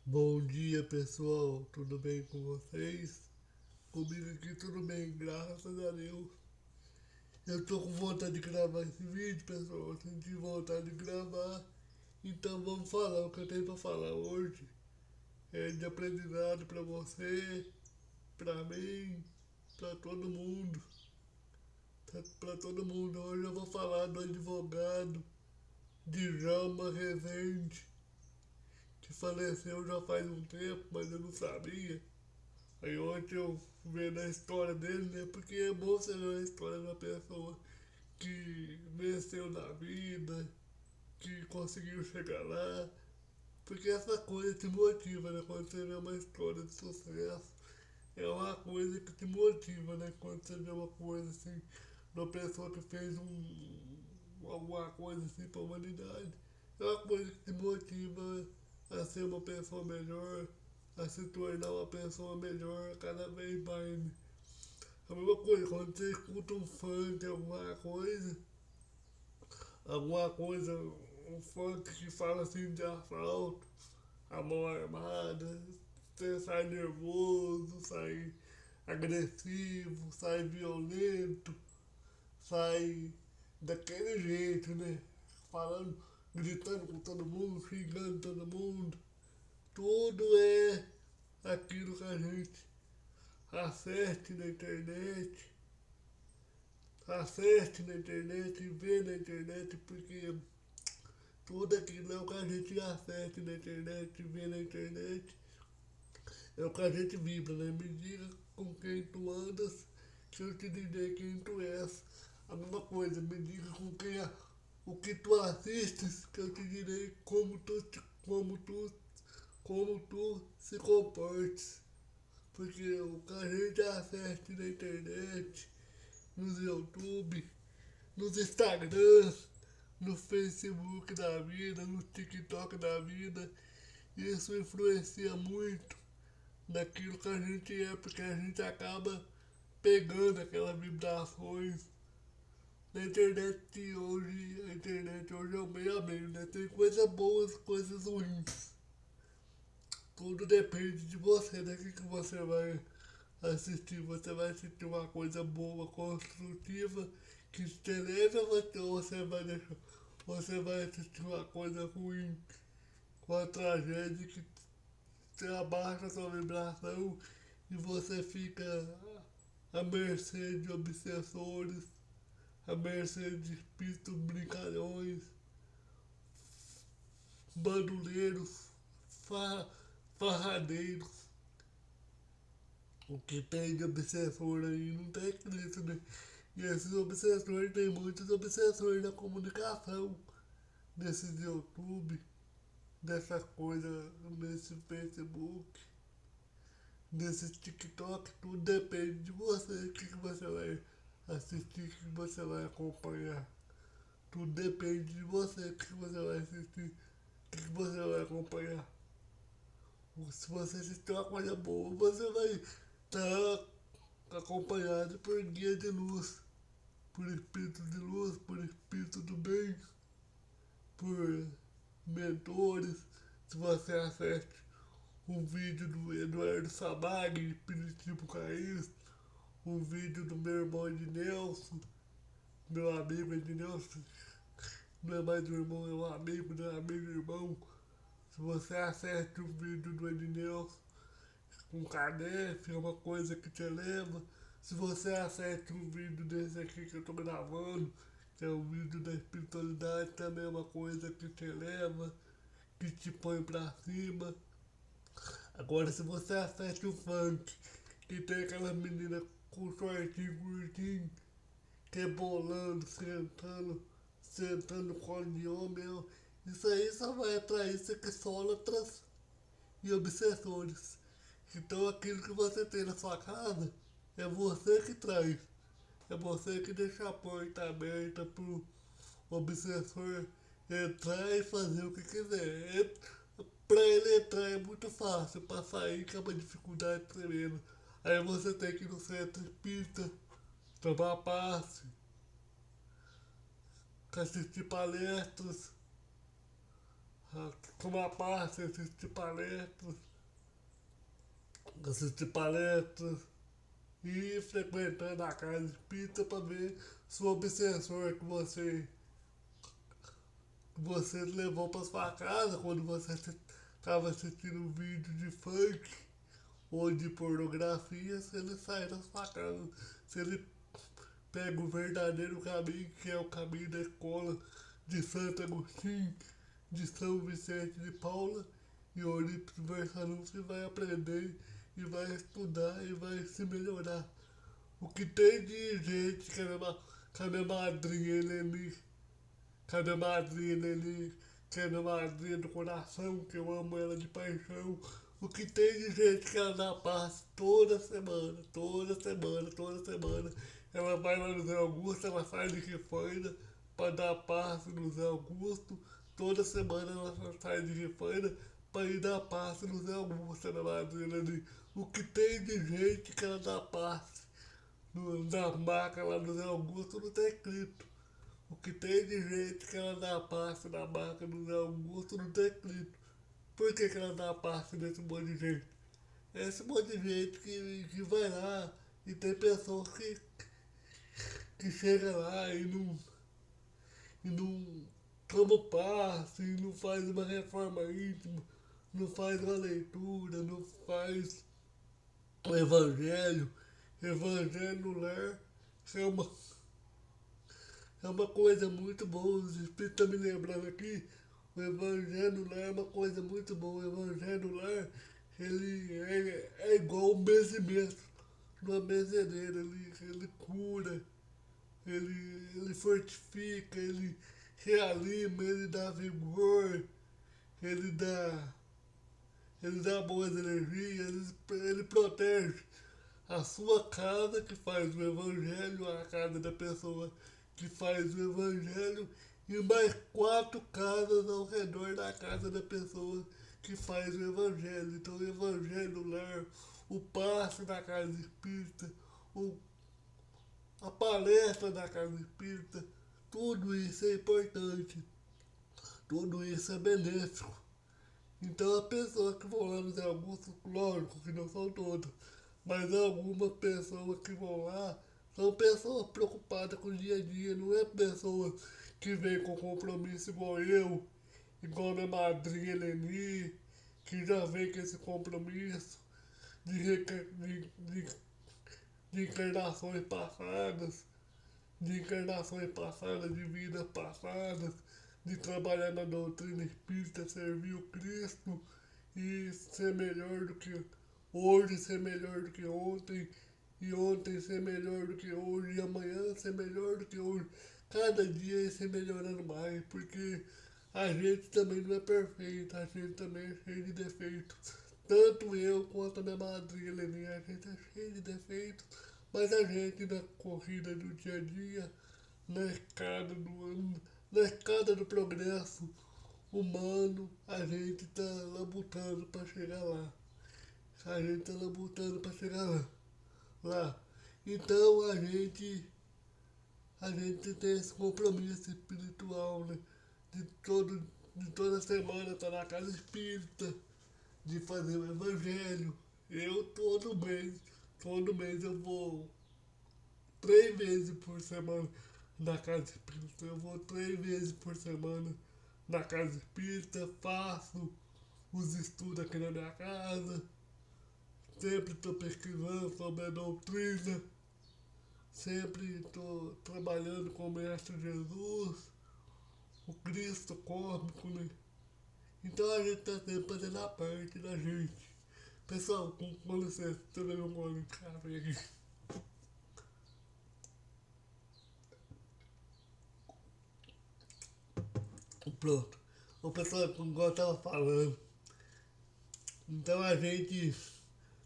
Bom dia, pessoal. Tudo bem com vocês? Comigo aqui tudo bem, graças a Deus. Eu tô com vontade de gravar esse vídeo, pessoal. Eu senti vontade de gravar. Então vamos falar o que eu tenho pra falar hoje. É de aprendizado pra você, pra mim, pra todo mundo. Pra todo mundo. Hoje eu vou falar do advogado Djalma Rezende, que faleceu já faz um tempo, mas eu não sabia. Aí ontem eu vendo a história dele, né? Porque é bom você ver a história da pessoa que venceu na vida, que conseguiu chegar lá. Porque essa coisa te motiva, né? Quando você vê uma história de sucesso, é uma coisa que te motiva, né? Quando você vê uma coisa assim, de uma pessoa que fez alguma coisa assim pra humanidade, é uma coisa que te motiva a ser uma pessoa melhor, a se tornar uma pessoa melhor cada vez mais. Né? A mesma coisa, quando você escuta um funk, alguma coisa, um funk que fala assim de assalto, a mão armada, você sai nervoso, sai agressivo, sai violento, sai daquele jeito, né? Falando, gritando com todo mundo, xingando todo mundo. Tudo é aquilo que a gente assiste na internet, e vê na internet, porque tudo aquilo que a gente assiste na internet, vê na internet, é o que a gente vibra, né? Me diga com quem tu andas, que eu te direi quem tu és. A mesma coisa, me diga com quem o que tu assistes, que eu te direi como tu se comportes. Porque o que a gente assiste na internet, nos YouTube, nos Instagrams, no Facebook da vida, no TikTok da vida, isso influencia muito naquilo que a gente é, porque a gente acaba pegando aquelas vibrações. A internet hoje é o meio a meio, né? Tem coisas boas, coisas ruins. Tudo depende de você, né? O que você vai assistir. Você vai assistir uma coisa boa, construtiva, que te eleve a você, ou você vai assistir uma coisa ruim, com a tragédia que te abaixa a sua vibração e você fica à mercê de obsessores, à mercê de espíritos brincalhões, bandoleiros, fa farradeiros. O que tem de obsessor aí não tem escrito, né? E esses obsessores, tem muitos obsessores na comunicação, nesses YouTube, dessa coisa, nesse Facebook, nesse TikTok, tudo depende de você, o que você vai assistir, o que você vai acompanhar. Tudo depende de você, o que você vai assistir, o que você vai acompanhar. Se você assistir uma coisa boa, você vai estar acompanhado por guia de luz, por espírito de luz, por espírito do bem, por mentores. Se você assiste um vídeo do Eduardo Sabag, Espiritismo Caís, um vídeo do meu irmão Ednelson, meu amigo Ednelson, não é mais um irmão, é um amigo, não é amigo irmão. Se você assiste um vídeo do Ednelson, um canefe, é uma coisa que te eleva. Se você assiste um vídeo desse aqui que eu tô gravando, que é um vídeo da espiritualidade, também é uma coisa que te eleva, que te põe pra cima. Agora, se você assiste um funk, que tem aquela menina com shortinho curtinho, rebolando, sentando no colo de homem, isso aí só vai atrair sexólatras e obsessores. Então aquilo que você tem na sua casa é você que traz. É você que deixa a porta aberta pro obsessor entrar e fazer o que quiser. Pra ele entrar é muito fácil, pra sair que é uma dificuldade tremenda. Aí você tem que ir no centro espírita, tomar passe, assistir palestras, tomar parte, assistir palestras e frequentando a casa espírita para ver se o obsessor que você levou para sua casa quando você estava assistindo um vídeo de funk ou de pornografia, se ele sai da sua casa, se ele pega o verdadeiro caminho, que é o caminho da escola de Santo Agostinho, de São Vicente de Paula e Eurípides Barçanufo, e vai aprender e vai estudar e vai se melhorar. O que tem de gente que a minha madrinha Eleni, que a minha madrinha Eleni, que é a minha madrinha do coração, que eu amo ela de paixão. O que tem de gente que ela dá passe toda semana, toda semana, toda semana. Ela vai lá no Zé Augusto, ela sai de Rifaina para dar passe no Zé Augusto. Toda semana ela sai de Rifaina para ir dar passe no Zé Augusto, na madrinha ali. O que tem de gente que ela dá passe na maca lá no Zé Augusto não tá escrito. O que tem de gente que ela dá passe na maca do Zé Augusto não tá escrito. Por que ela dá passe nesse monte de gente? É esse monte de gente que vai lá e tem pessoas que chega lá e não toma passe, e não faz uma reforma íntima, não faz uma leitura, não faz o evangelho. Evangelho no lar é uma, é uma coisa muito boa. Os Espíritos estão me lembrando aqui. O Evangelho no lar é uma coisa muito boa. O Evangelho no lar, ele é igual um benzimento numa benzedeira. Ele cura, ele fortifica, ele realima, ele dá vigor, ele dá, ele dá boas energias, ele protege a sua casa que faz o evangelho, a casa da pessoa que faz o evangelho e mais 4 casas ao redor da casa da pessoa que faz o evangelho. Então o evangelho, o lar, o passe da casa espírita, o, a palestra da casa espírita, tudo isso é importante, tudo isso é benéfico. Então as pessoas que vão lá nos Augusto, lógico que não são todas, mas algumas pessoas que vão lá são pessoas preocupadas com o dia a dia, não é pessoas que vêm com compromisso igual eu, igual minha madrinha Eleni, que já vem com esse compromisso de encarnações passadas, de vidas passadas, de trabalhar na doutrina espírita, servir o Cristo e ser melhor do que hoje, ser melhor do que ontem, e ontem ser melhor do que hoje, e amanhã ser melhor do que hoje. Cada dia ir se melhorando mais, porque a gente também não é perfeito, a gente também é cheio de defeitos. Tanto eu quanto a minha madrinha Leninha, a gente é cheio de defeitos, mas a gente na corrida do dia a dia, na escada do progresso humano, a gente tá labutando para chegar lá. A gente tá labutando para chegar lá. Então a gente tem esse compromisso espiritual, né? De, todo, de toda semana estar na casa espírita, de fazer o evangelho. Eu todo mês eu vou 3 vezes por semana na casa espírita. Eu vou 3 vezes por semana na casa espírita, faço os estudos aqui na minha casa, sempre estou pesquisando sobre a doutrina, sempre estou trabalhando com o Mestre Jesus, o Cristo cósmico, né? Então a gente está sempre fazendo a parte da gente. Pessoal, com licença, também um gole de café aqui. Pronto. O pessoal, como eu estava falando, então a gente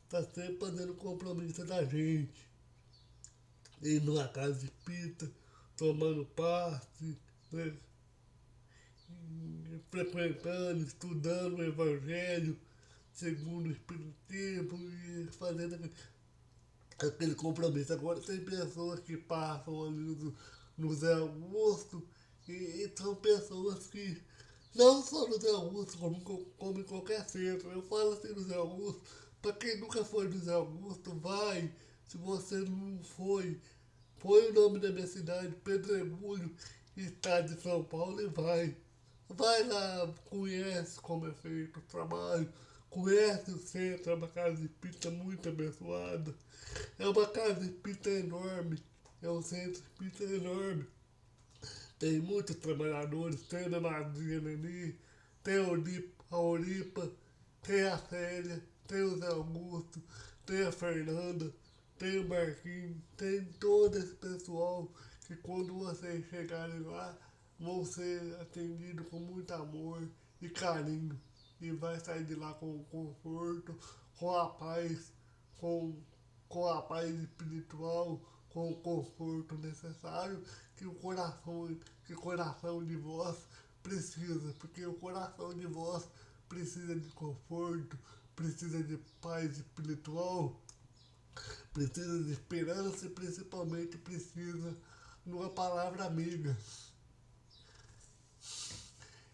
está sempre fazendo compromisso da gente, indo na casa espírita, tomando parte, né? Frequentando, estudando o Evangelho segundo o Espiritismo e fazendo aquele compromisso. Agora tem pessoas que passam ali no Zé Augusto e são pessoas que Não só no Zé Augusto, como em qualquer centro. Eu falo assim no Zé Augusto, para quem nunca foi no Zé Augusto, vai. Se você não foi, põe o nome da minha cidade, Pedregulho, estado de São Paulo, e vai. Vai lá, conhece como é feito o trabalho, conhece o centro, é uma casa de pizza muito abençoada. É uma casa de pizza enorme, é um centro de pizza enorme. Tem muitos trabalhadores, tem a Ana Madrinha Neni, tem a Oripa, tem a Célia, tem o Zé Augusto, tem a Fernanda, tem o Marquinhos, tem todo esse pessoal que quando vocês chegarem lá vão ser atendidos com muito amor e carinho. E vai sair de lá com conforto, com a paz, com, com a paz espiritual, com o conforto necessário que que o coração de vós precisa, porque o coração de vós precisa de conforto, precisa de paz espiritual, precisa de esperança e principalmente precisa de uma palavra amiga.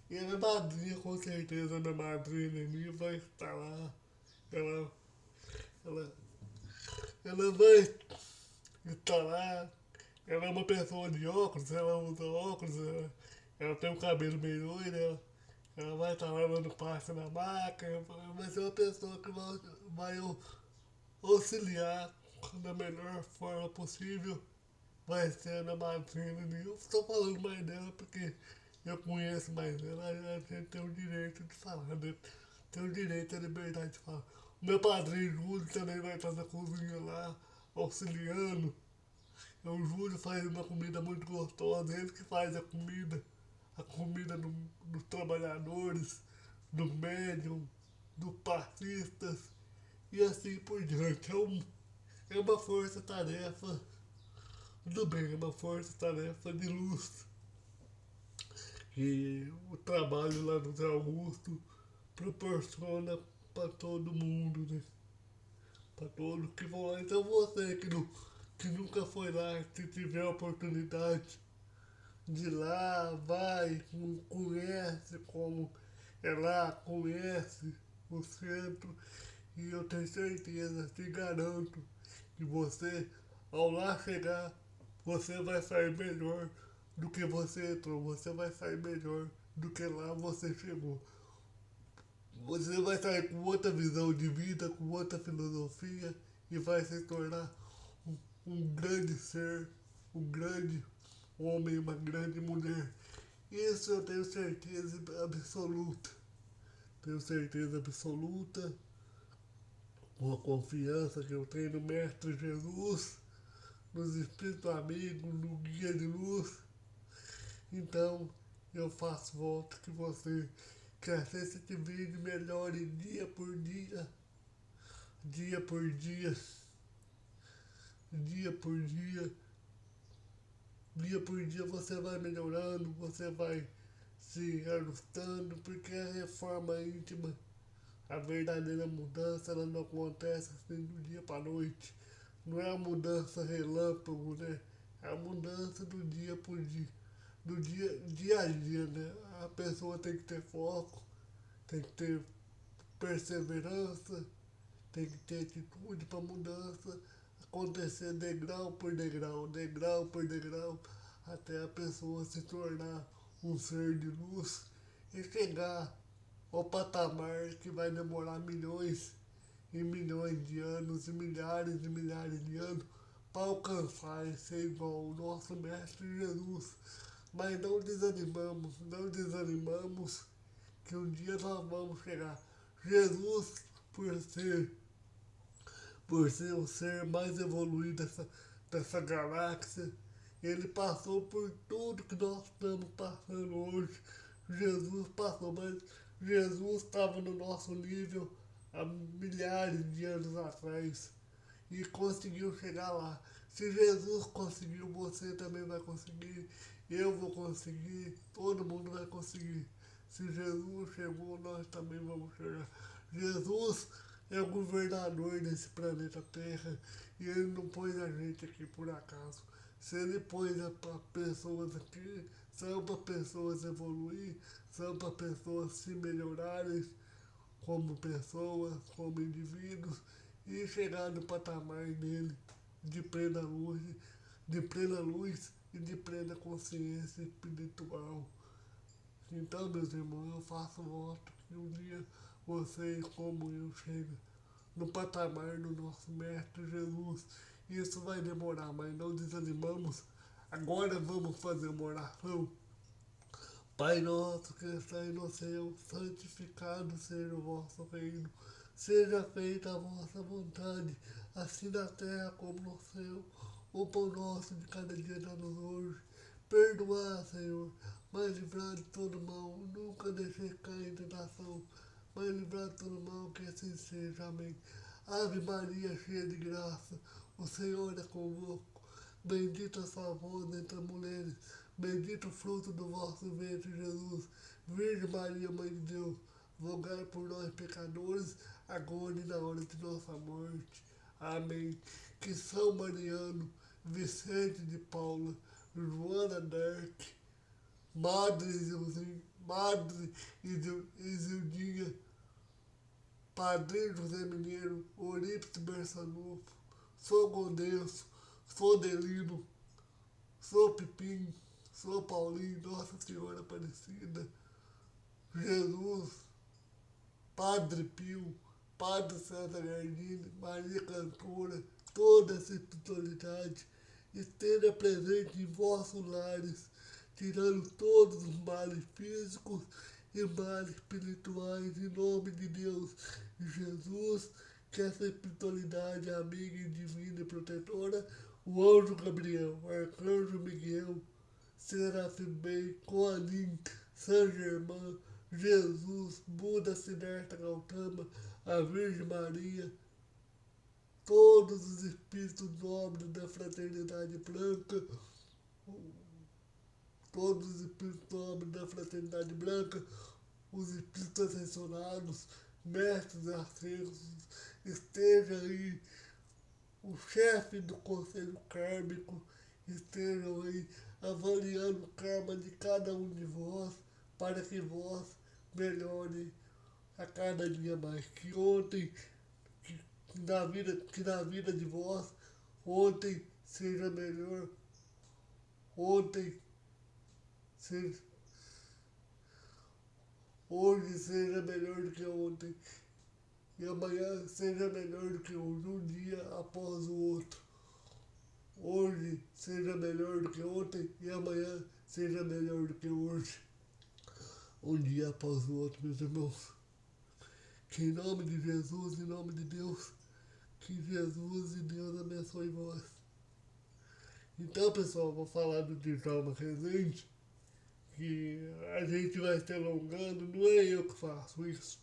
E a minha madrinha, com certeza, a minha madrinha Neni vai estar lá. Ela, ela, ela vai estar lá. Ela é uma pessoa de óculos, ela usa óculos, ela tem um cabelo meio loiro, ela vai estar lá dando passe na maca, vai ser uma pessoa que vai auxiliar da melhor forma possível. Vai ser a minha madrinha. Eu estou falando mais dela porque eu conheço mais ela, a gente tem o direito de falar, né? Tem o direito, a liberdade de falar. O meu padrinho Júlio também vai estar na cozinha lá, auxiliando. O Júlio faz uma comida muito gostosa, ele que faz a comida dos trabalhadores, do médium, dos passistas e assim por diante. É uma força-tarefa do bem, é uma força-tarefa de luz. Que o trabalho lá no Zé Augusto proporciona para todo mundo, né? Para todos que vão lá. Então você que nunca foi lá, se tiver a oportunidade de lá, vai, conhece como é lá, conhece o centro e eu tenho certeza, te garanto, que você, ao lá chegar, você vai sair melhor do que você entrou, você vai sair melhor do que lá você chegou. Você vai sair com outra visão de vida, com outra filosofia e vai se tornar um grande ser, um grande homem, uma grande mulher. Isso eu tenho certeza absoluta. Tenho certeza absoluta, com a confiança que eu tenho no Mestre Jesus, nos Espíritos Amigos, no Guia de Luz. Então, eu faço voto que você que assiste esse vídeo melhore dia por dia, dia por dia, dia por dia você vai melhorando, você vai se ajustando, porque a reforma íntima, a verdadeira mudança, ela não acontece assim do dia para noite. Não é a mudança relâmpago, né? É a mudança do dia por dia, do dia a dia, né? A pessoa tem que ter foco, tem que ter perseverança, tem que ter atitude para mudança acontecer degrau por degrau, degrau por degrau, até a pessoa se tornar um ser de luz e chegar ao patamar que vai demorar milhões e milhões de anos e milhares de anos para alcançar e ser igual ao nosso Mestre Jesus. Mas não desanimamos, não desanimamos, que um dia nós vamos chegar. Jesus, por ser, por ser o ser mais evoluído dessa galáxia, ele passou por tudo que nós estamos passando hoje. Jesus passou, mas Jesus estava no nosso nível há milhares de anos atrás e conseguiu chegar lá. Se Jesus conseguiu, você também vai conseguir, eu vou conseguir, todo mundo vai conseguir. Se Jesus chegou, nós também vamos chegar. Jesus é o governador desse planeta Terra e ele não pôs a gente aqui por acaso. Se ele pôs as pessoas aqui, são para pessoas evoluir, são para pessoas se melhorarem como pessoas, como indivíduos e chegar no patamar dele de plena luz, e de plena consciência espiritual. Então, meus irmãos, eu faço voto que um dia vocês, como eu, cheguem no patamar do nosso Mestre Jesus. Isso vai demorar, mas não desanimamos. Agora vamos fazer uma oração. Pai nosso que está no céu, santificado seja o vosso reino. Seja feita a vossa vontade, assim na terra como no céu. O pão nosso de cada dia dá-nos hoje. Perdoar, Senhor, mas livrar de todo mal. Nunca deixei cair em tentação, mas livrar de todo mal, que assim seja. Amém. Ave Maria, cheia de graça, o Senhor é convosco. Bendita sois vós entre as mulheres, bendito o fruto do vosso ventre, Jesus. Virgem Maria, Mãe de Deus, rogai por nós pecadores, agora e na hora de nossa morte. Amém. Que São Mariano, Vicente de Paula, Joana d'Arc, Madre Isildinha, Padre José Mineiro, Eurípides Berçanufo, Sou Godenço, Sou Delino, Sou Pipim, Sou Paulinho, Nossa Senhora Aparecida, Jesus, Padre Pio, Padre César Gardini, Maria Cantora, toda essa espiritualidade esteja presente em vossos lares, tirando todos os males físicos e males espirituais, em nome de Deus, Jesus, que essa espiritualidade amiga e divina e protetora, o anjo Gabriel, o arcanjo Miguel, Serafim Bey, Coalim, São Germán, Jesus, Buda, Siddhartha Gautama, a Virgem Maria, todos os espíritos nobres da fraternidade branca, todos os espíritos nobres da fraternidade branca, os espíritos ascensionados, mestres ascensos, esteja aí o chefe do conselho kármico, estejam aí avaliando o karma de cada um de vós, para que vós melhore a cada dia mais. Que ontem, que na vida de vós, ontem seja melhor, ontem seja, hoje seja melhor do que ontem, e amanhã seja melhor do que hoje, um dia após o outro. Hoje seja melhor do que ontem e amanhã seja melhor do que hoje. Um dia após o outro, meus irmãos. Que em nome de Jesus, em nome de Deus, que Jesus e Deus abençoe vós. Então, pessoal, vou falar do Djalma Rezende, que a gente vai se alongando, não é eu que faço isso.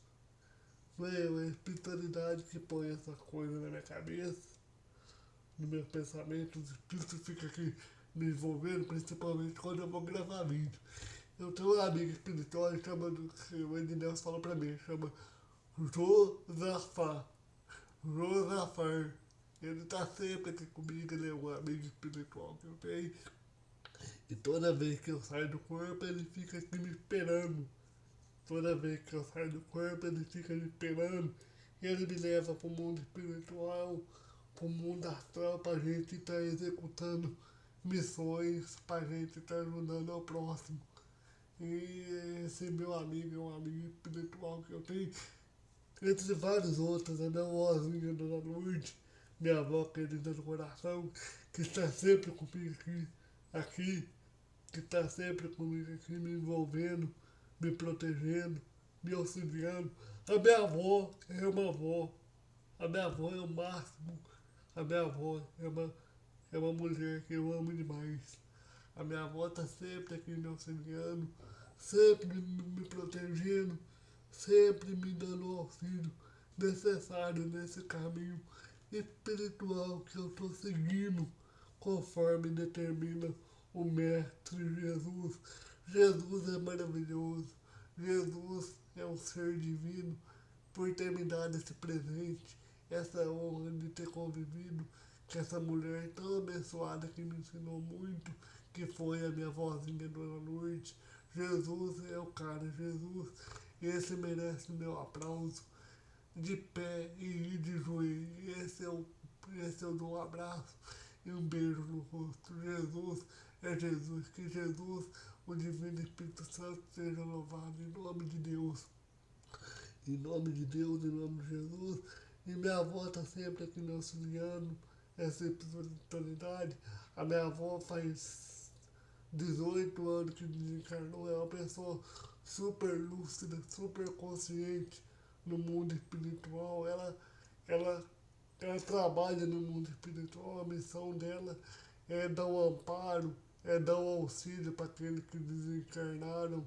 Não é eu, é a espiritualidade que põe essa coisa na minha cabeça, no meu pensamento, os espíritos ficam aqui me envolvendo, principalmente quando eu vou gravar vídeo. Eu tenho um amigo espiritual chamado, o Ednel falou pra mim, chama Josafá. Josafar. Ele tá sempre aqui comigo, ele é um amigo espiritual que eu tenho. E toda vez que eu saio do corpo, ele fica aqui me esperando. Toda vez que eu saio do corpo, ele fica me esperando. E ele me leva pro mundo espiritual, pro mundo astral, pra gente estar executando missões, pra gente estar ajudando ao próximo. E esse meu amigo é um amigo espiritual que eu tenho, entre vários outros, a minha avózinha, Dona Lourdes, minha avó querida do coração, que está sempre comigo aqui, que está sempre comigo aqui, me envolvendo, me protegendo, me auxiliando. A minha avó é uma avó, a minha avó é o máximo, a minha avó é uma mulher que eu amo demais. A minha avó está sempre aqui me auxiliando, sempre me protegendo, sempre me dando o auxílio necessário nesse caminho espiritual que eu estou seguindo, conforme determina o Mestre Jesus. Jesus é maravilhoso, Jesus é um ser divino por ter me dado esse presente, essa honra de ter convivido com essa mulher tão abençoada que me ensinou muito, que foi a minha vozinha Dona Lourdes. Jesus é o cara, Jesus, esse merece meu aplauso de pé e de joelho. Esse eu dou um abraço e um beijo no rosto. Jesus é Jesus, que Jesus, o Divino Espírito Santo, seja louvado em nome de Deus. Em nome de Deus, em nome de Jesus. E minha avó está sempre aqui me auxiliando essa espiritualidade. A minha avó faz 18 anos que desencarnou, é uma pessoa super lúcida, super consciente no mundo espiritual. Ela, ela trabalha no mundo espiritual, a missão dela é dar um amparo, é dar um auxílio para aqueles que desencarnaram,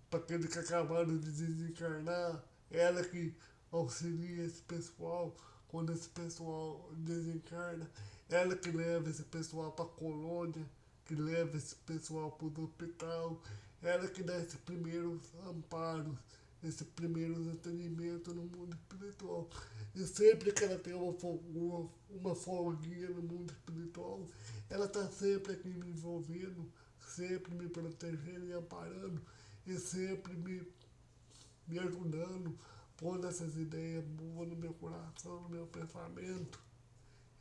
para aqueles que acabaram de desencarnar. Ela que auxilia esse pessoal quando esse pessoal desencarna. Ela que leva esse pessoal para a colônia, que leva esse pessoal para o hospital. Ela que dá esses primeiros amparos, esses primeiros atendimentos no mundo espiritual. E sempre que ela tem uma folguinha no mundo espiritual, ela está sempre aqui me envolvendo, sempre me protegendo e amparando, e sempre me ajudando, pondo essas ideias boas no meu coração, no meu pensamento,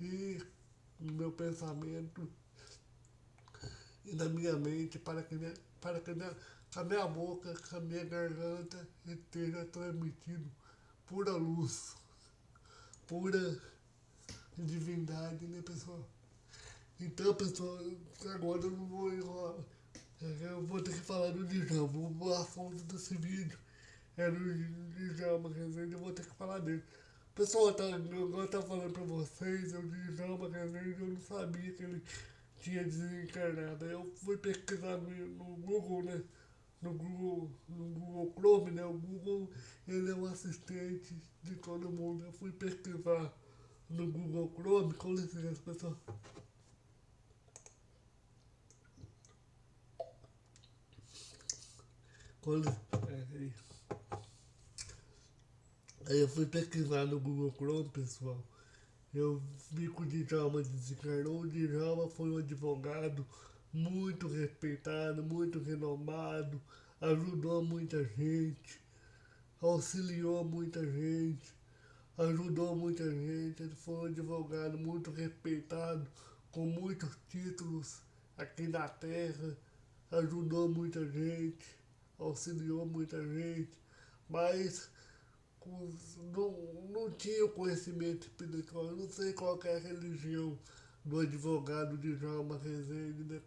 e no meu pensamento e na minha mente, para que a minha boca, a minha garganta esteja transmitindo pura luz, pura divindade, né, pessoal? Então, pessoal, agora eu não vou enrolar. Eu vou ter que falar do Djalma. O assunto desse vídeo é do Djalma Rezende, eu vou ter que falar dele. Pessoal, eu tava falando pra vocês, o Djalma Rezende, eu não sabia que ele tinha desencarnado. Aí eu fui pesquisar no Google, né? No Google Chrome, né? O Google, ele é um assistente de todo mundo. Eu fui pesquisar no Google Chrome, com licença, pessoal. Aí eu fui pesquisar no Google Chrome, pessoal. Eu vi que o Djalma desencarnou. O Djalma foi um advogado muito respeitado, muito renomado, ajudou muita gente, auxiliou muita gente, ajudou muita gente. Ele foi um advogado muito respeitado, com muitos títulos aqui na Terra, ajudou muita gente, auxiliou muita gente, mas não, não tinha o conhecimento espiritual. Eu não sei qual que é a religião do advogado de Djalma Rezende, né?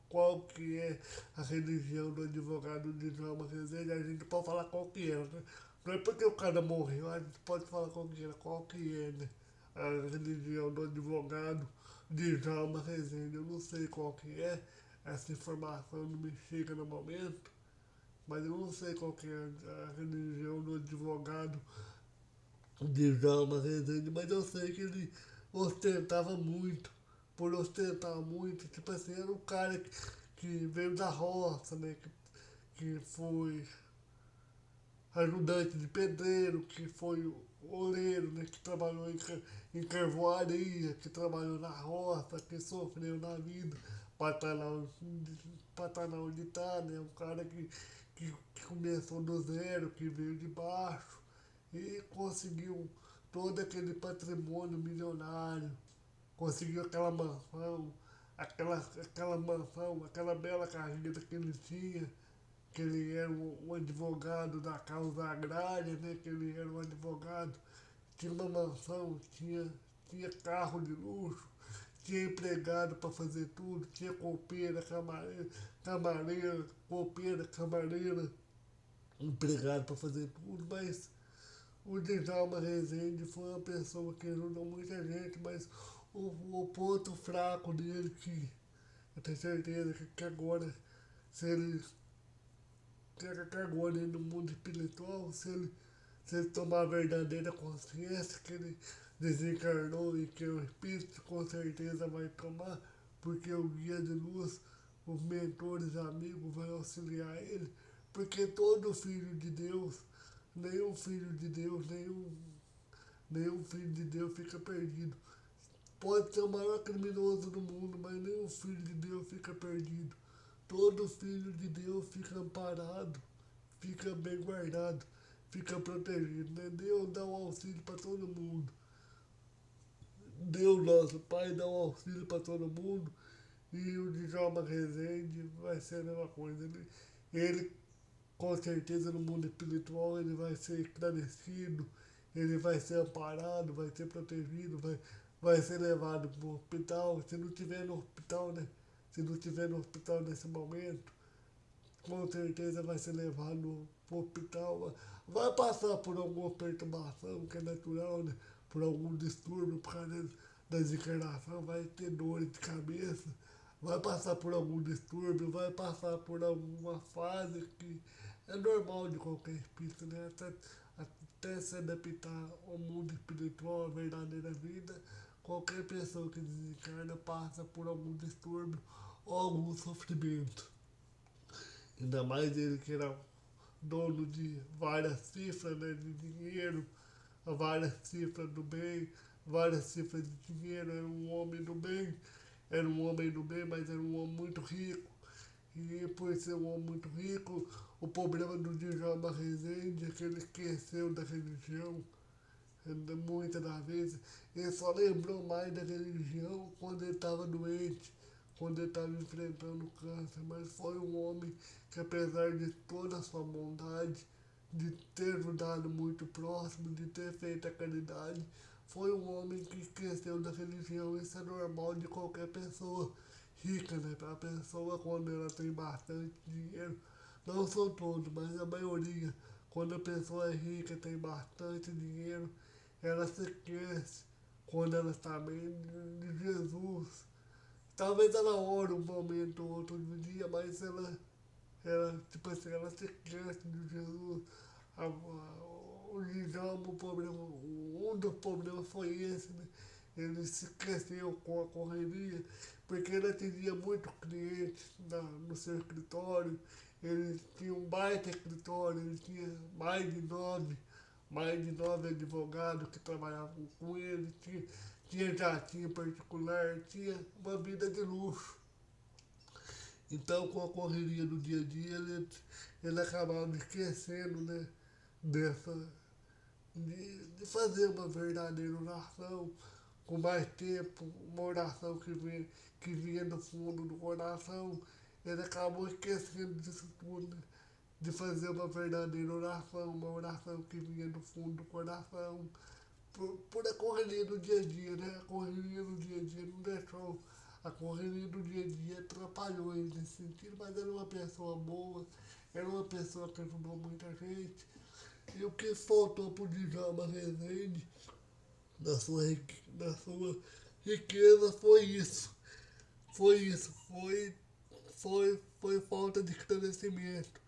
Qual que é a religião do advogado de Djalma Rezende, a gente pode falar qual que é, né? Não é porque o cara morreu, a gente pode falar qual que é, né? A religião do advogado de Djalma Rezende. Eu não sei qual que é, essa informação não me chega no momento, mas eu não sei qual que é a religião do advogado de Djalma Rezende, mas eu sei que ele ostentava muito, por ostentar muito, tipo assim, era um cara que veio da roça, né, que foi ajudante de pedreiro, que foi oleiro, né, que trabalhou em carvoaria, que trabalhou na roça, que sofreu na vida para estar na onde está, né, um cara que começou do zero, que veio de baixo e conseguiu todo aquele patrimônio milionário, conseguiu aquela mansão, aquela bela carreira que ele tinha, que ele era um advogado da causa agrária, né? Que ele era um advogado, tinha uma mansão, tinha carro de luxo, tinha empregado para fazer tudo, tinha copeira, camareira, copeira, camareira, empregado para fazer tudo, mas o Djalma Rezende foi uma pessoa que ajudou muita gente, mas o ponto fraco dele, que eu tenho certeza que agora, se ele que agora no mundo espiritual, se ele tomar a verdadeira consciência que ele desencarnou e que o Espírito com certeza vai tomar, porque o guia de luz, os mentores amigos vai auxiliar ele, porque todo filho de Deus, nenhum filho de Deus, nenhum filho de Deus fica perdido. pode ser o maior criminoso do mundo, mas nenhum filho de Deus fica perdido. Todo filho de Deus fica amparado, fica bem guardado, fica protegido. Né? Deus dá um auxílio para todo mundo. Deus, nosso Pai, dá um auxílio para todo mundo. E o Djalma Rezende vai ser a mesma coisa. Ele, com certeza, no mundo espiritual, ele vai ser esclarecido, ele vai ser amparado, vai ser protegido, vai ser levado para o hospital. Se não tiver no hospital, né? Se não tiver no hospital nesse momento, com certeza vai ser levado para o hospital. Vai passar por alguma perturbação que é natural, né? Por algum distúrbio por causa da desencarnação, vai ter dores de cabeça, vai passar por algum distúrbio, vai passar por alguma fase que é normal de qualquer espírito, né? Até se adaptar ao mundo espiritual, à verdadeira vida, qualquer pessoa que desencarna passa por algum distúrbio ou algum sofrimento. Ainda mais ele que era dono de várias cifras, né, de dinheiro, várias cifras do bem, várias cifras de dinheiro, era um homem do bem, era um homem do bem, mas era um homem muito rico. E por ser um homem muito rico, o problema do Djalma Rezende é que ele esqueceu da religião. Muitas das vezes ele só lembrou mais da religião quando ele estava doente, quando ele estava enfrentando câncer, mas foi um homem que, apesar de toda a sua bondade, de ter ajudado muito próximo, de ter feito a caridade, foi um homem que esqueceu da religião. Isso é normal de qualquer pessoa rica, né? A pessoa, quando ela tem bastante dinheiro, não são todos, mas a maioria, quando a pessoa é rica, tem bastante dinheiro, ela se esquece, quando ela está bem, de Jesus. Talvez ela ore um momento ou outro do dia, mas ela, tipo assim, ela se esquece de Jesus. O Djalma, o problema, um dos problemas foi esse, né? Ele se esqueceu com a correria, porque ele atendia muito clientes no seu escritório. Ele tinha um baita escritório, ele tinha mais de nove advogados que trabalhavam com ele, tinha jatinho particular, tinha uma vida de luxo. Então, com a correria do dia a dia, ele acabava esquecendo, né, dessa, de fazer uma verdadeira oração com mais tempo, uma oração que vinha do fundo do coração. Ele acabou esquecendo disso tudo, né, de fazer uma verdadeira oração, uma oração que vinha do fundo do coração, por a correria do dia a dia, né? A correria do dia a dia não deixou. A correria do dia a dia atrapalhou ele nesse sentido, mas era uma pessoa boa, era uma pessoa que ajudou muita gente. E o que faltou pro Djalma Rezende, na sua riqueza, foi isso. Foi isso. Foi falta de esclarecimento.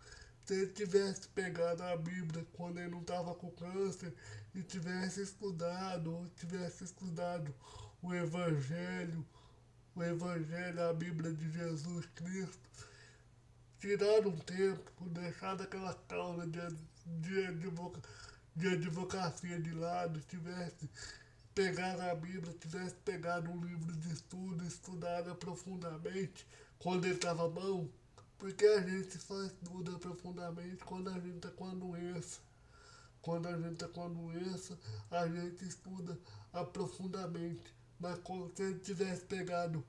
Se ele tivesse pegado a Bíblia quando ele não estava com câncer e tivesse estudado, ou tivesse estudado o Evangelho, a Bíblia de Jesus Cristo, tirar um tempo, deixar aquela causa de, advoca, de advocacia de lado, tivesse pegado a Bíblia, tivesse pegado um livro de estudo, estudado profundamente quando ele estava bom, porque a gente só estuda profundamente quando a gente está com a doença. Quando a gente está com a doença, a gente estuda aprofundadamente. Mas se ele tivesse pegado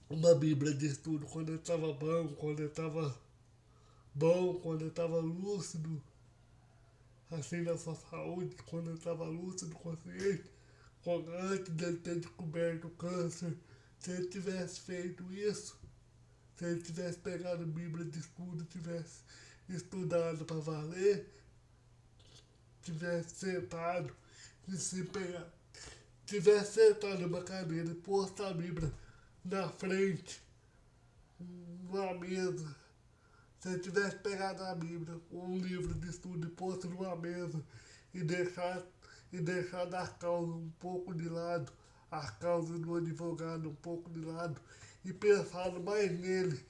uma Bíblia de estudo quando ele estava bom, quando ele estava lúcido, assim na sua saúde, quando ele estava lúcido, consciente, antes dele ter descoberto o câncer, se ele tivesse feito isso, se ele tivesse pegado a Bíblia de estudo, tivesse estudado para valer, tivesse sentado e se pegar, tivesse sentado numa cadeira e posto a Bíblia na frente, numa mesa, se ele tivesse pegado a Bíblia, um livro de estudo e posto numa mesa e deixado a causa um pouco de lado, a causa do advogado um pouco de lado, e pensado mais nele,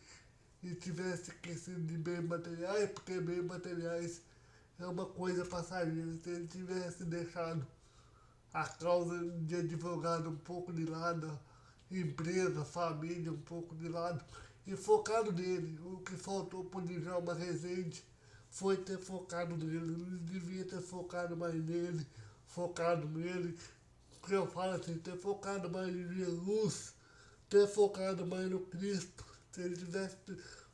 e tivesse esquecido de bens materiais, porque bens materiais é uma coisa passageira. Se ele tivesse deixado a causa de advogado um pouco de lado, empresa, família um pouco de lado, e focado nele. O que faltou para o Djalma Rezende foi ter focado nele. Ele devia ter focado mais nele, focado nele. Porque eu falo assim, ter focado mais em Jesus, ter focado mais no Cristo. Se ele tivesse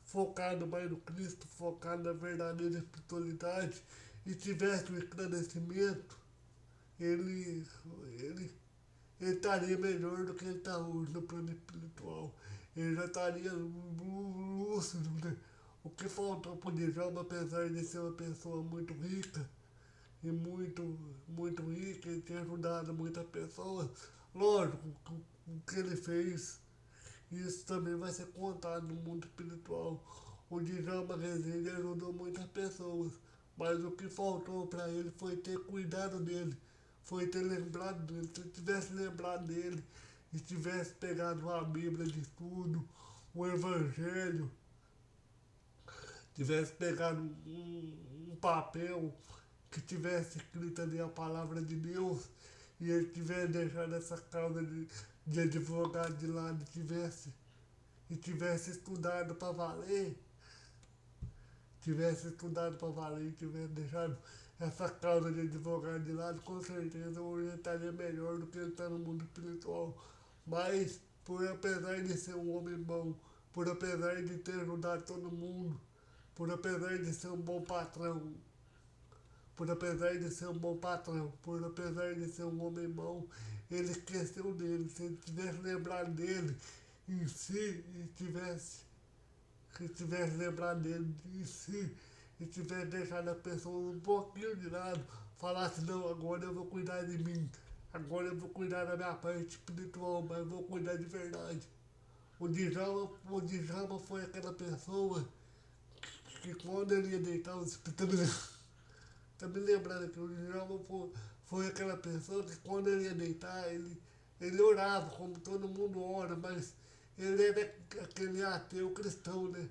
focado mais no Cristo, focado na verdadeira espiritualidade e tivesse o esclarecimento, ele, ele, ele estaria melhor do que ele está hoje no plano espiritual. Ele já estaria lúcido, né? O que faltou para o Djalma, apesar de ser uma pessoa muito rica, e muito rica, e ter ajudado muitas pessoas, lógico, o que ele fez, isso também vai ser contado no mundo espiritual. O Djalma Rezende ajudou muitas pessoas, mas o que faltou para ele foi ter cuidado dele, foi ter lembrado dele. Se ele tivesse lembrado dele e tivesse pegado uma Bíblia de estudo, o Evangelho, tivesse pegado um papel que tivesse escrito ali a palavra de Deus e ele tivesse deixado essa causa de advogado de lado e tivesse estudado para valer, e tivesse deixado essa causa de advogado de lado, com certeza hoje ele estaria melhor do que ele está no mundo espiritual. Mas, por apesar de ser um homem bom, por apesar de ter ajudado todo mundo, por apesar de ser um bom patrão, por apesar de ser um bom patrão, por apesar de ser um homem bom, ele esqueceu dele. Se ele tivesse lembrado dele em si, se tivesse lembrado dele em si, e tivesse deixado a pessoa um pouquinho de lado, falasse, não, agora eu vou cuidar de mim, agora eu vou cuidar da minha parte espiritual, mas vou cuidar de verdade. O Djalma foi aquela pessoa que quando ele ia deitar, o Espírito tá me lembrando que o Djalma foi aquela pessoa que quando ele ia deitar, ele orava, como todo mundo ora, mas ele era aquele ateu cristão, né?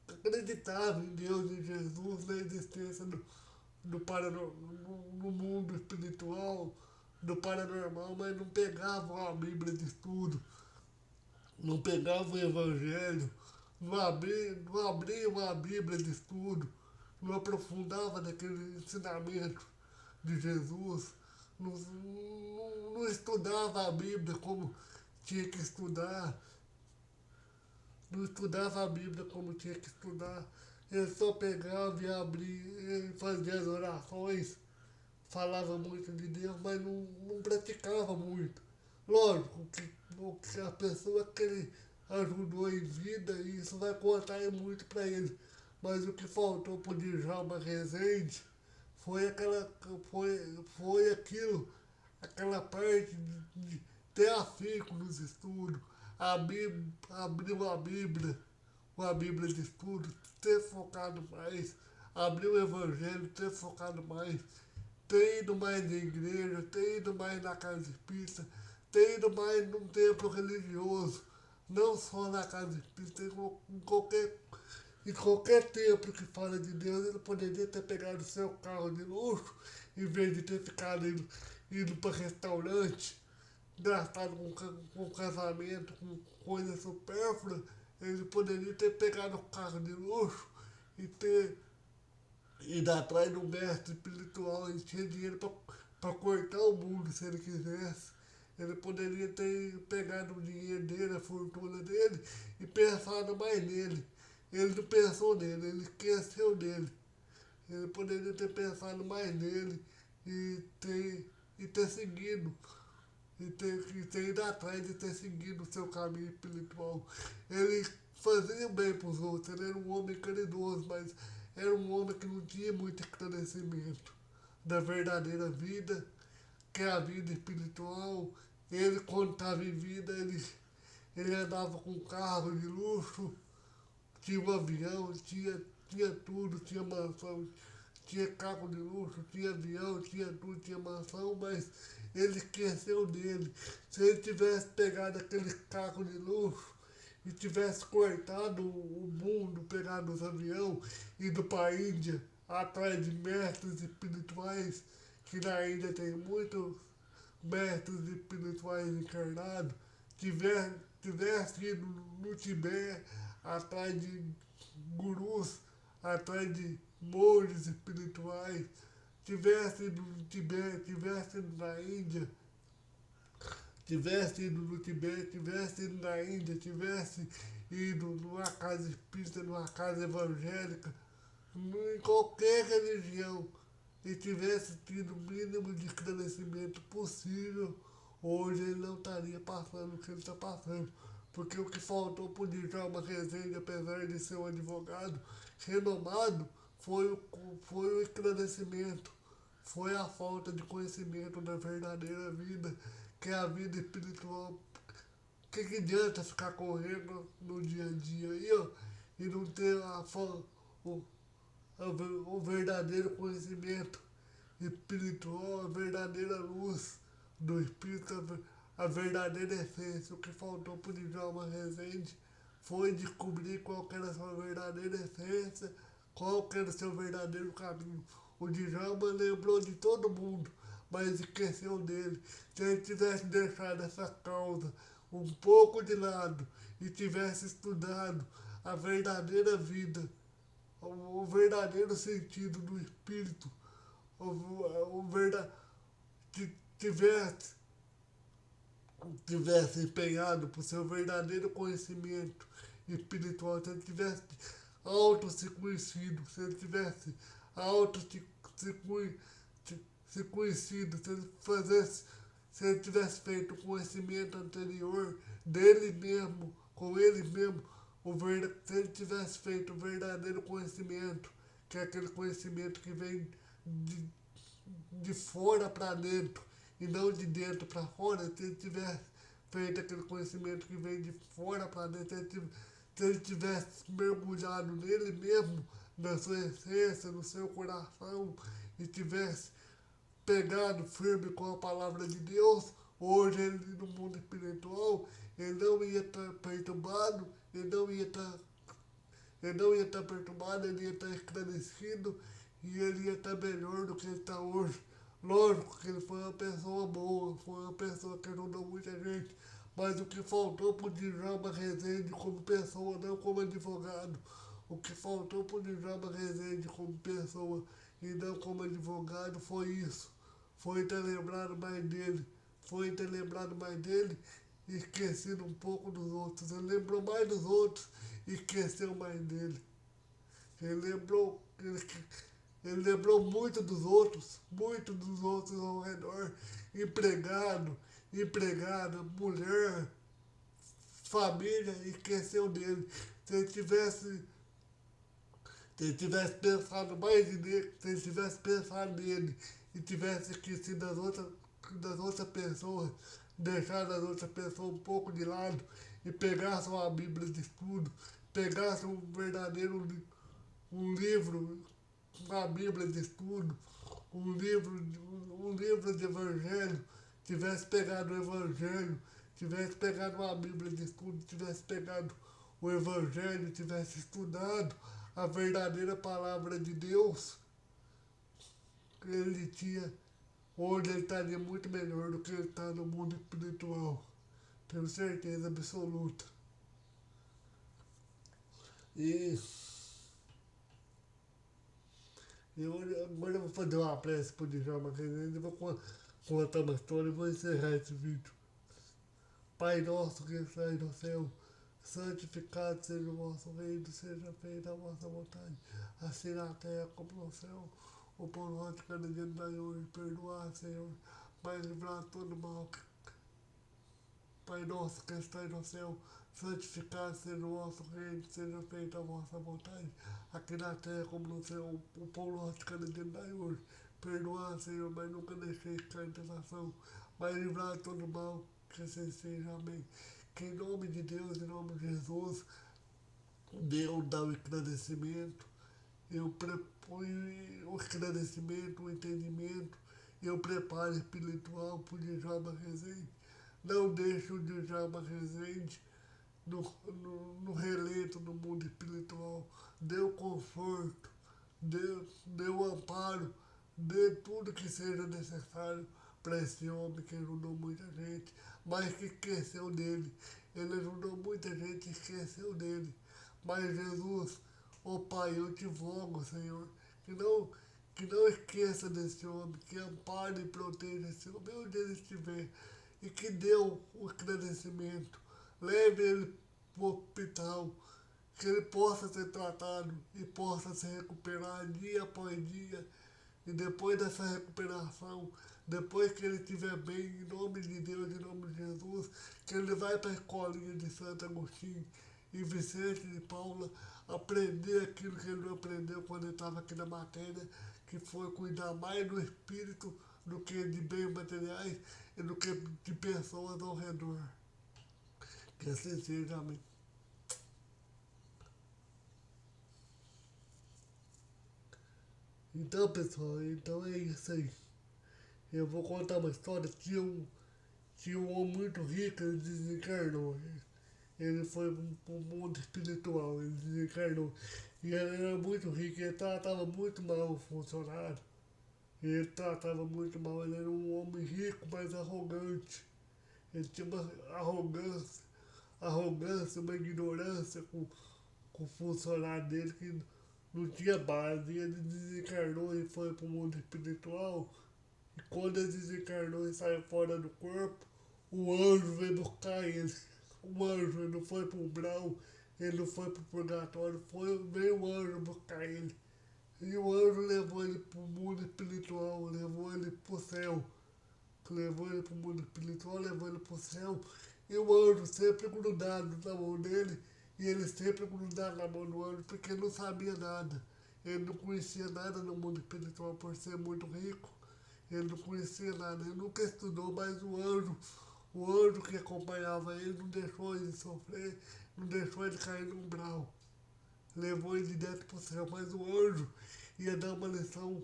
Acreditava em Deus, em Jesus, na existência no mundo espiritual, do paranormal, mas não pegava a Bíblia de estudo, não pegava o Evangelho, não abria uma Bíblia de estudo, não aprofundava naquele ensinamento de Jesus, não estudava a Bíblia como tinha que estudar, não estudava a Bíblia como tinha que estudar. Ele só pegava e abria, ele fazia as orações, falava muito de Deus, mas não praticava muito. Lógico que a pessoa que ele ajudou em vida, isso vai contar muito para ele. Mas o que faltou para o Djalma Rezende foi foi aquilo, aquela parte de ter afinco nos estudos, abrir uma Bíblia de estudo, ter focado mais, abrir o Evangelho, ter focado mais, ter ido mais na igreja, ter ido mais na casa espírita, ter ido mais num templo religioso, não só na casa espírita, em qualquer templo que fala de Deus, ele poderia ter pegado o seu carro de luxo, em vez de ter ficado indo para restaurante, gastado com casamento, com coisas supérfluas. Ele poderia ter pegado o carro de luxo e ter ido atrás de um mestre espiritual e tinha dinheiro para cortar o mundo se ele quisesse. Ele poderia ter pegado o dinheiro dele, a fortuna dele e pensado mais nele. Ele não pensou nele, ele esqueceu dele. Ele poderia ter pensado mais nele e ter seguido e ter ido atrás de ter seguido o seu caminho espiritual. Ele fazia bem para os outros, ele era um homem caridoso, mas era um homem que não tinha muito esclarecimento da verdadeira vida, que é a vida espiritual. Ele, quando estava em vida, ele andava com um carro de luxo, tinha um avião, tinha tudo, tinha mansão, tinha carro de luxo, tinha avião, tinha tudo, tinha mansão, mas ele esqueceu dele. Se ele tivesse pegado aquele carro de luxo e tivesse cortado o mundo, pegado os aviões, ido para a Índia, atrás de mestres espirituais, que na Índia tem muitos, mestres espirituais encarnados tivesse ido no Tibete atrás de gurus, atrás de monges espirituais, tivesse ido no Tibete, tivesse ido na Índia, tivesse ido no Tibete, tivesse ido na Índia, tivesse ido numa casa espírita, numa casa evangélica, em qualquer religião, e tivesse tido o mínimo de esclarecimento possível, hoje ele não estaria passando o que ele está passando. Porque o que faltou para o Djalma Rezende, apesar de ser um advogado renomado, foi o esclarecimento, foi a falta de conhecimento da verdadeira vida, que é a vida espiritual. O que adianta ficar correndo no dia a dia aí, ó, e não ter o, o verdadeiro conhecimento espiritual, a verdadeira luz do Espírito, a verdadeira essência. O que faltou para o Djalma Rezende foi descobrir qual era a sua verdadeira essência, qual era o seu verdadeiro caminho. O Djalma lembrou de todo mundo, mas esqueceu dele. Se ele tivesse deixado essa causa um pouco de lado e tivesse estudado a verdadeira vida, o verdadeiro sentido do espírito, o verdade, tivesse, tivesse empenhado por seu verdadeiro conhecimento espiritual, se ele tivesse auto se conhecido, se ele tivesse auto se conhecido, se ele fizesse, se ele tivesse feito o conhecimento anterior dele mesmo, com ele mesmo, se ele tivesse feito o verdadeiro conhecimento, que é aquele conhecimento que vem de, de fora para dentro e não de dentro para fora, se ele tivesse feito aquele conhecimento que vem de fora para dentro, se ele tivesse mergulhado nele mesmo, na sua essência, no seu coração, e tivesse pegado firme com a palavra de Deus, hoje ele no mundo espiritual, ele não ia estar perturbado, ele não ia estar perturbado, ele ia estar esclarecido e ele ia estar melhor do que ele está hoje. Lógico que ele foi uma pessoa boa, foi uma pessoa que ajudou muita gente, mas o que faltou para o Djalma Rezende como pessoa, não como advogado, o que faltou para o Djalma Rezende como pessoa e não como advogado foi isso. Foi ter lembrado mais dele, foi ter lembrado mais dele e esquecido um pouco dos outros. Ele lembrou mais dos outros e esqueceu mais dele. Ele lembrou muito dos outros ao redor. Empregada, mulher, família, esqueceu dele. Se ele tivesse se ele tivesse pensado mais nele, se ele tivesse pensado nele e tivesse esquecido das outras pessoas, deixado as outras pessoas um pouco de lado e pegasse uma Bíblia de estudo, pegasse um verdadeiro um livro, uma Bíblia de estudo, um livro de evangelho, tivesse pegado o evangelho, tivesse pegado uma Bíblia de estudo, tivesse pegado o evangelho, tivesse estudado a verdadeira palavra de Deus, ele tinha, hoje ele estaria muito melhor do que ele está no mundo espiritual. Tenho certeza absoluta. E agora eu vou fazer uma prece para o Djalma Rezende e vou contar uma história e vou encerrar esse vídeo. Pai nosso que estás no céu, santificado seja o vosso reino, seja feita a vossa vontade, assim na terra como no céu. O pão nosso cada dia nos dai hoje, perdoar, Senhor, mas livrar todo mal. Pai nosso que estás no céu, santificado seja o vosso reino, seja feita a vossa vontade, aqui na terra como no céu. O pão nosso cada dia nos dai hoje, perdoar, Senhor, mas nunca deixeis cair em tentação, mas livrar todo mal, que assim seja, amém. Que em nome de Deus, em nome de Jesus, Deus dá o esclarecimento, eu proponho o esclarecimento, o entendimento, eu preparo espiritual para o Djalma Rezende. Não deixe o Djalma Rezende no relento do mundo espiritual. Dê o conforto, dê o amparo, dê tudo que seja necessário para esse homem que ajudou muita gente, mas que esqueceu dele. Ele ajudou muita gente e esqueceu dele. Mas Jesus, ó Pai, eu te rogo, Senhor, que não, que não esqueça desse homem, que ampare e proteja esse homem onde ele estiver, e que dê o esclarecimento. Leve ele para o hospital, que ele possa ser tratado e possa se recuperar dia após dia. E depois dessa recuperação, depois que ele estiver bem, em nome de Deus, em nome de Jesus, que ele vai para a escolinha de Santo Agostinho e Vicente de Paula, aprender aquilo que ele não aprendeu quando ele estava aqui na matéria, que foi cuidar mais do espírito do que de bens materiais e do que de pessoas ao redor. Que assim seja, amém. Então, pessoal, então é isso aí. Eu vou contar uma história. Tinha um homem muito rico, ele desencarnou. Ele foi para o mundo espiritual, ele desencarnou. E ele era muito rico, ele tratava muito mal o funcionário. Ele tratava muito mal, ele era um homem rico, mas arrogante. Ele tinha uma arrogância, uma ignorância com o funcionário dele que não tinha base. E ele desencarnou e foi para o mundo espiritual. E quando ele desencarnou e saiu fora do corpo, o anjo veio buscar ele. O anjo, ele não foi para o umbral, ele não foi para o purgatório, veio o anjo buscar ele. E o anjo levou ele para o mundo espiritual, levou ele para o céu. Levou ele para o mundo espiritual, levou ele para o céu. E o anjo sempre grudado na mão dele, e ele sempre grudado na mão do anjo, porque ele não sabia nada. Ele não conhecia nada no mundo espiritual por ser muito rico. Ele não conhecia nada, ele nunca estudou, mas o anjo que acompanhava ele não deixou ele sofrer, não deixou ele cair no umbral. Levou ele direto para o céu, mas o anjo ia dar uma lição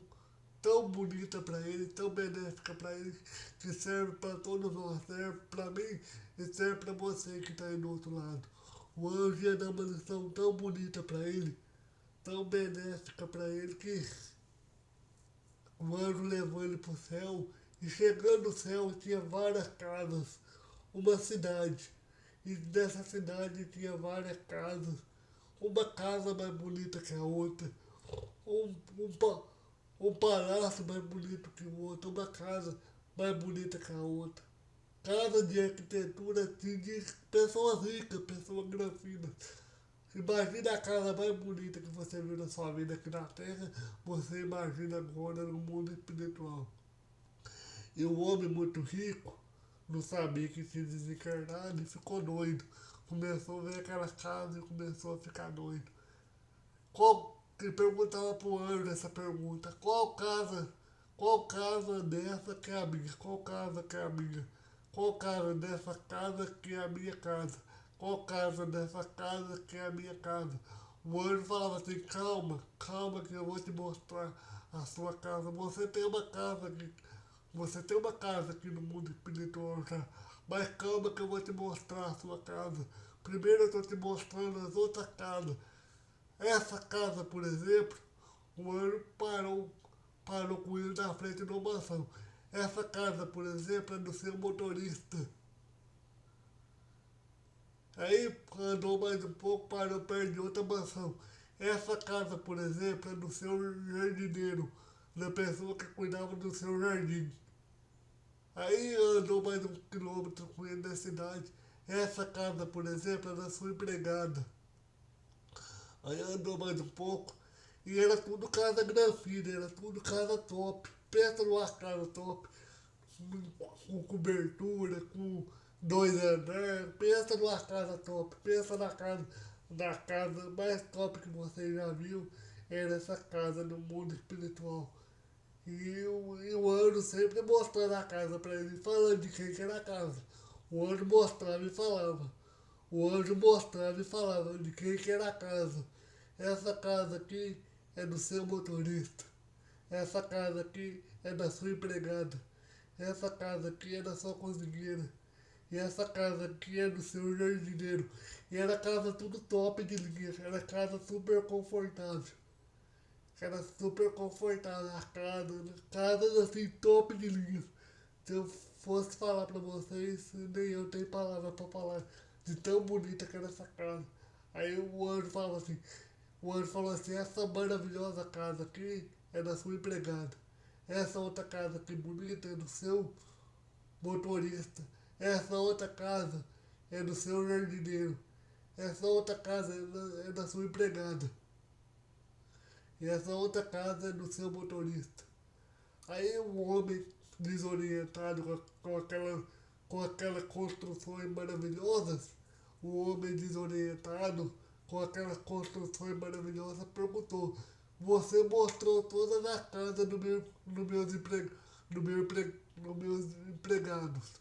tão bonita para ele, tão benéfica para ele, que serve para todos nós, serve para mim e serve para você que está aí do outro lado. O anjo ia dar uma lição tão bonita para ele, tão benéfica para ele, que o anjo levou ele para o céu, e chegando no céu tinha várias casas, uma cidade. E nessa cidade tinha várias casas, uma casa mais bonita que a outra, um, um, um palácio mais bonito que o outro, uma casa mais bonita que a outra. Casa de arquitetura assim, de pessoas ricas, pessoas granfinas. Imagina a casa mais bonita que você viu na sua vida aqui na Terra, você imagina agora no mundo espiritual. E o homem muito rico não sabia que tinha desencarnado e ficou doido. Começou a ver aquela casa e começou a ficar doido. Ele perguntava pro anjo essa pergunta, qual casa dessa que é a minha? Qual casa que é a minha? Qual casa dessa casa que é a minha casa? Qual casa dessa casa que é a minha casa? O anjo falava assim, calma, calma que eu vou te mostrar a sua casa. Você tem uma casa aqui no mundo espiritual já, mas calma que eu vou te mostrar a sua casa. Primeiro eu estou te mostrando as outras casas. Essa casa, por exemplo, o anjo parou com ele na frente de uma mansão. Essa casa, por exemplo, é do seu motorista. Aí andou mais um pouco, parou perto de outra mansão. Essa casa, por exemplo, é do seu jardineiro, da pessoa que cuidava do seu jardim. Aí andou mais um quilômetro com ele na cidade. Essa casa, por exemplo, é da sua empregada. Aí andou mais um pouco e era tudo casa granfina, era tudo casa top. Pensa numa casa top, com cobertura, com 2 andares. Pensa numa casa top, pensa na casa mais top que você já viu. Era essa casa no mundo espiritual. E o anjo sempre mostrando a casa para ele, falando de quem que era a casa. O anjo mostrava e falava. O anjo mostrava e falava de quem que era a casa. Essa casa aqui é do seu motorista. Essa casa aqui é da sua empregada. Essa casa aqui é da sua cozinheira. E essa casa aqui é do seu jardineiro. E era casa tudo top de linha. Era casa super confortável. Era super confortável a casa. Casas assim top de linha. Se eu fosse falar pra vocês, nem eu tenho palavra pra falar de tão bonita que era essa casa. Aí o anjo falou assim, essa maravilhosa casa aqui é da sua empregada. Essa outra casa aqui bonita é do seu motorista. Essa outra casa é do seu jardineiro. Essa outra casa é da sua empregada. E essa outra casa é do seu motorista. Aí o homem desorientado com aquelas construções maravilhosas, o homem desorientado com aquelas construções maravilhosas perguntou, você mostrou todas as casas do meus empregados.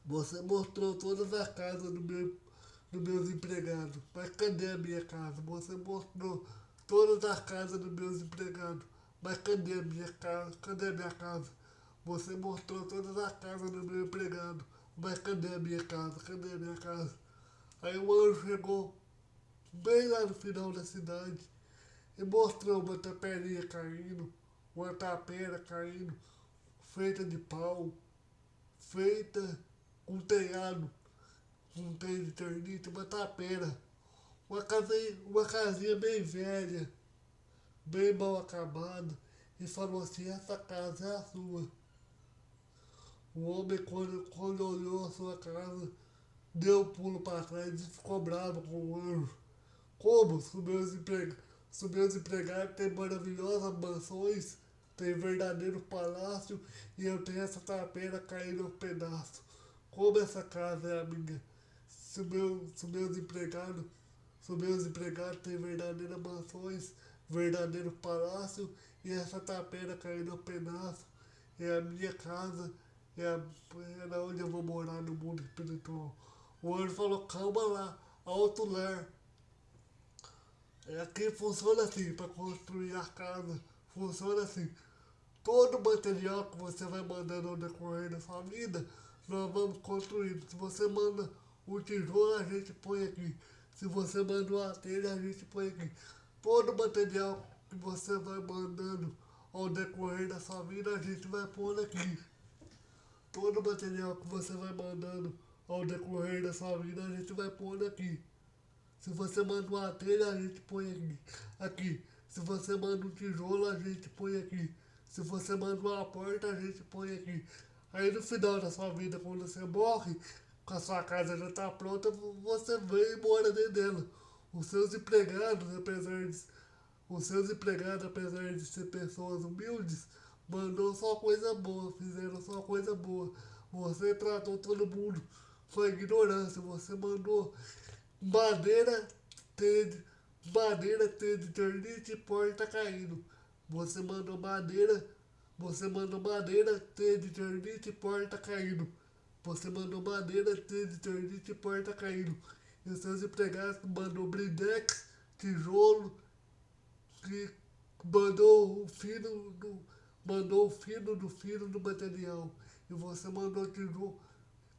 Você mostrou todas as casas dos meus empregados. Mas cadê a minha casa? Você mostrou todas as casas dos meus empregados. Mas cadê a minha casa? Cadê a minha casa? Você mostrou todas as casas do meu empregado. Mas cadê a minha casa? Cadê a minha casa? Aí o anjo chegou bem lá no final da cidade e mostrou uma tapelinha caindo, uma tapera caindo, feita de pau, feita com telhado, com telho de ternite, uma tapera. Uma casinha bem velha, bem mal acabada, e falou assim, essa casa é a sua. O homem, quando olhou a sua casa, deu um pulo para trás e ficou bravo com o anjo. Como? Se meus empregados têm maravilhosas mansões, têm verdadeiro palácio, e eu tenho essa tapera caindo aos pedaços. Como essa casa é a minha? Se meus empregados Os meus empregados têm verdadeiras mansões, verdadeiro palácio, e essa tapera caindo ao pedaço é a minha casa, é onde eu vou morar no mundo espiritual. O anjo falou, calma lá, alto lar. É aqui funciona assim, para construir a casa, funciona assim. Todo material que você vai mandando ao decorrer da sua vida, nós vamos construindo. Se você manda um tijolo, a gente põe aqui. Se você manda uma telha, a gente põe aqui. Todo material que você vai mandando ao decorrer da sua vida, a gente vai pôr aqui. Todo material que você vai mandando ao decorrer da sua vida, a gente vai pôr aqui. Se você manda uma telha, a gente põe aqui. Aqui. Se você manda um tijolo, a gente põe aqui. Se você manda uma porta, a gente põe aqui. Aí no final da sua vida, quando você morre, com a sua casa já está pronta, você vem e mora dentro dela. Os seus empregados, apesar de, os seus empregados, apesar de ser pessoas humildes, mandou só coisa boa, fizeram só coisa boa. Você tratou todo mundo com ignorância, você mandou madeira, tende, madeira, tende, ternite e porta caindo. Você mandou madeira, você mandou madeira, tende, ternite e porta caindo. Você mandou madeira, tende, ternite e porta caindo. E os seus empregados mandou blindex, tijolo, que mandou o fino do fino do material. E você mandou tijolo,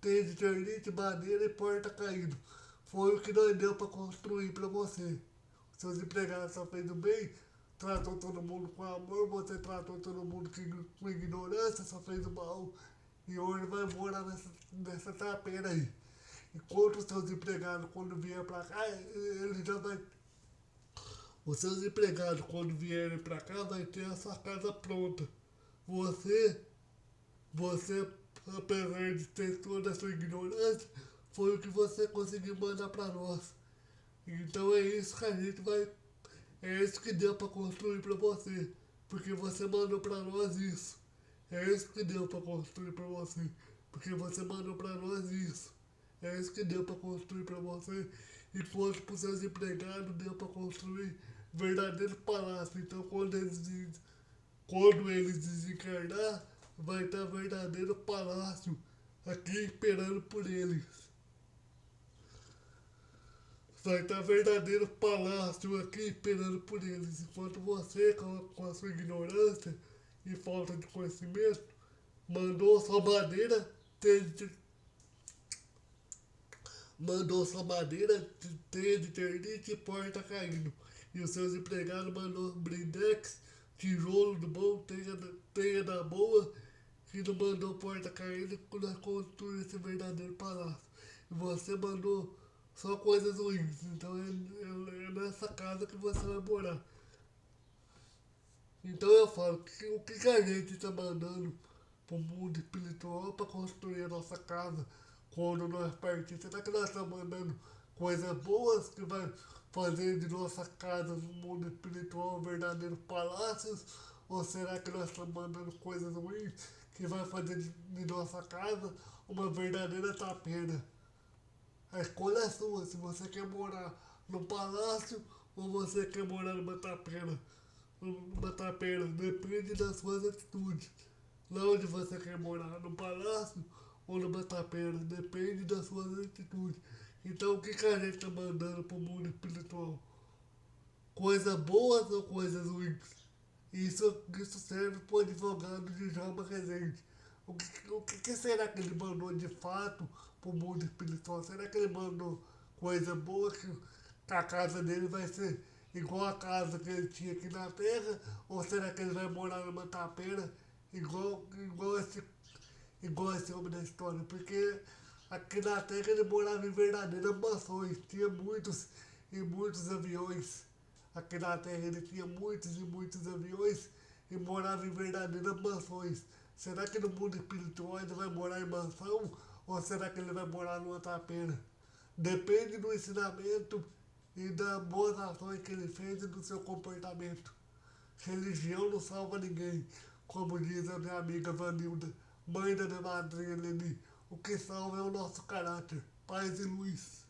tende, ternite, madeira e porta caindo. Foi o que nós deu para construir para você. Seus empregados só fez o bem, tratou todo mundo com amor, você tratou todo mundo com ignorância, só fez o mal. E hoje vai morar nessa tapera aí. Enquanto os seus empregados, quando vier pra cá, ele já vai. Os seus empregados, quando vierem pra cá, vai ter a sua casa pronta. Você, você, apesar de ter toda a sua ignorância, foi o que você conseguiu mandar pra nós. Então é isso que a gente vai. É isso que deu pra construir pra você. Porque você mandou pra nós isso. É isso que deu pra construir pra você. Porque você mandou pra nós isso. É isso que deu pra construir pra você. Enquanto pros seus empregados deu pra construir verdadeiro palácio. Então quando eles desencarnar, vai estar verdadeiro palácio aqui esperando por eles. Vai estar verdadeiro palácio aqui esperando por eles. Enquanto você, com a sua ignorância e falta de conhecimento, mandou sua madeira, mandou sua madeira, de ternite e porta caindo. E os seus empregados mandou blindex, tijolo do bom, teia da boa que não mandou porta caída quando construiu esse verdadeiro palácio. E você mandou só coisas ruins. Então é nessa casa que você vai morar. Então eu falo, o que a gente está mandando pro mundo espiritual para construir a nossa casa quando nós partirmos? Será que nós estamos mandando coisas boas que vai fazer de nossa casa no mundo espiritual verdadeiros palácios? Ou será que nós estamos mandando coisas ruins que vai fazer de nossa casa uma verdadeira tapera? A escolha é sua, se você quer morar no palácio ou você quer morar numa tapera. Numa tapera, depende das suas atitudes. Lá onde você quer morar, no palácio ou numa tapera, depende das suas atitudes. Então o que, que a gente está mandando pro mundo espiritual? Coisas boas ou coisas ruins? Isso serve para o advogado de Djalma Rezende. O que será que ele mandou de fato para o mundo espiritual? Será que ele mandou coisa boa que a casa dele vai ser igual a casa que ele tinha aqui na Terra? Ou será que ele vai morar numa tapeira igual esse homem da história? Porque aqui na Terra ele morava em verdadeiras mansões, tinha muitos e muitos aviões. Aqui na Terra ele tinha muitos e muitos aviões e morava em verdadeiras mansões. Será que no mundo espiritual ele vai morar em mansão ou será que ele vai morar numa tapeira? Depende do ensinamento e das boas ações que ele fez e do seu comportamento. Religião não salva ninguém, como diz a minha amiga Vanilda, mãe da minha madrinha Leni. O que salva é o nosso caráter. Paz e luz.